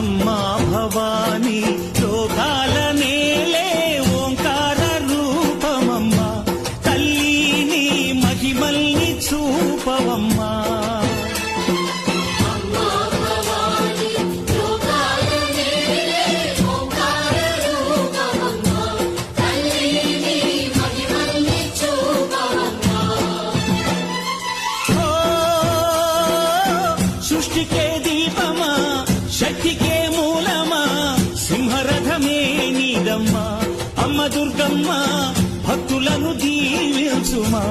అమ్మా భవానీ లోకాల నేలే ఓంకార రూపమమ్మా తల్లిని మహిమల్ని చూపవమ్మా సృష్టికే దీపమా శక్తికే మూలమా సింహరథమే నీదమ్మా అమ్మ దుర్గమ్మ భక్తులను దీవించుమా